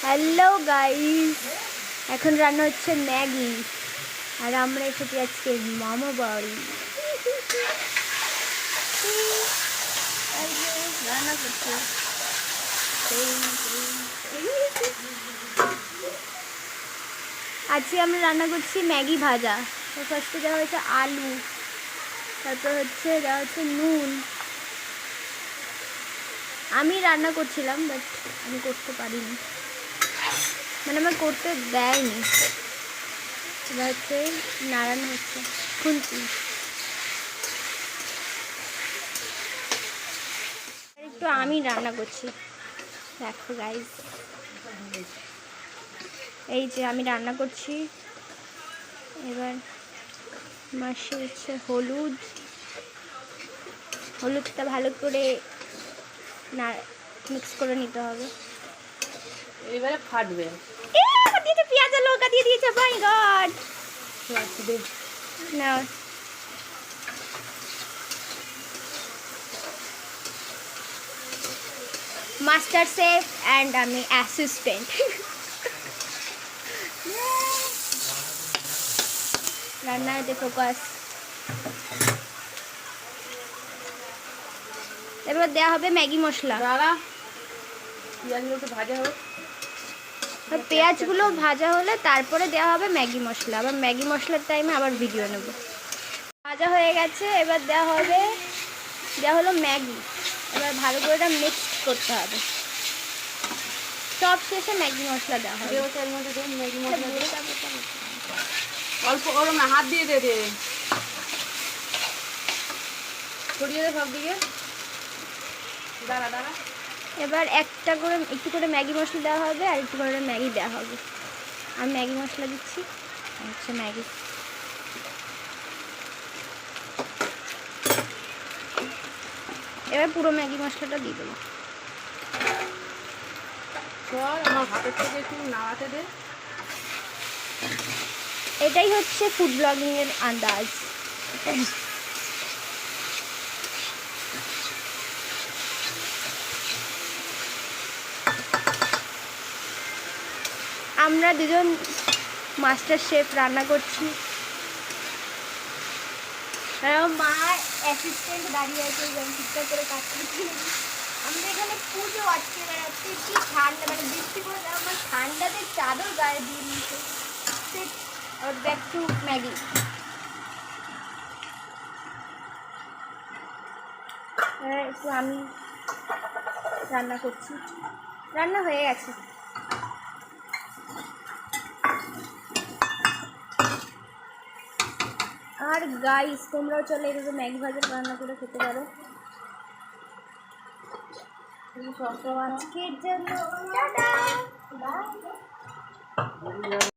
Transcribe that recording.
Hello guys, এখন রান্না হচ্ছে ম্যাগি আর আমরা এসেছি আজকে মামা বাড়ি। রান্না করছি আজকে আমরা রান্না করছি ম্যাগি ভাজা। তো ফার্স্টে দেওয়া হয়েছে আলু, তারপর দেওয়া হচ্ছে নুন। আমি রান্না করছিলাম বাট আমি করতে পারিনি, মানে আমার করতে দেয়নি। এবার হচ্ছে নাড়ানো হচ্ছে খুন্তি। একটু আমি রান্না করছি, দেখো গাইস, এই যে আমি রান্না করছি। এবার মাসে হচ্ছে হলুদটা ভালো করে না মিক্স করে নিতে হবে। এবারে ফাটবে। দিয়েছে পেঁয়াজ আর লঙ্কা দিয়ে দিয়েছে। মাই গড, না মাস্টার শেফ অ্যান্ড আমি অ্যাসিস্ট্যান্ট। রান্নাতে ফোকাস। এবার দেওয়া হবে ম্যাগি মশলা। পেঁয়াজগুলো একটু ভাজা হোক। পেঁয়াজগুলো ভাজা হলে তারপরে দেওয়া হবে ম্যাগি মশলা। আবার ম্যাগি মশলার টাইমে আবার ভিডিও নেব। ভাজা হয়ে গেছে, এবার দেওয়া হলো ম্যাগি। এবার ভালো করে এটা মিক্স করতে হবে। সব শেষে ম্যাগি মশলা দেওয়া হবে। ম্যাগি মশলা অল্প গরম না, হাত দিয়ে দে ছড়িয়ে দে সব দিকে। দাঁড়া এবার একটু করে ম্যাগি মশলা দেওয়া হবে আর একটু করে ম্যাগি দেওয়া হবে। আমি ম্যাগি মশলা দিচ্ছি, হচ্ছে ম্যাগি। এবার পুরো ম্যাগি মশলাটা দিয়ে দেবো। আমার হাতের থেকে একটু নাড়াতে দে। এটাই হচ্ছে ফুড ব্লগিং এর আন্দাজ। আমরা দুজন মাস্টার শেফ রান্না করছি, মা অ্যাসিস্ট্যান্ট দাঁড়িয়ে আছে ঠিকঠাক করে কাজ করছি। আমরা এখানে পুজো আটকে বেড়াচ্ছি। কি ঠান্ডা, মানে বৃষ্টি করে আমার ঠান্ডাতে চাদর গায়ে দিয়ে নিচ্ছে। Back to Maggi. একটু আমি রান্না করছি, রান্না হয়ে গেছে। আর গাইস, তোমরাও চলে এভাবে ম্যাগি ভাজা রান্না করে খেতে পারো। আজকের জন্য টাটা, বাই।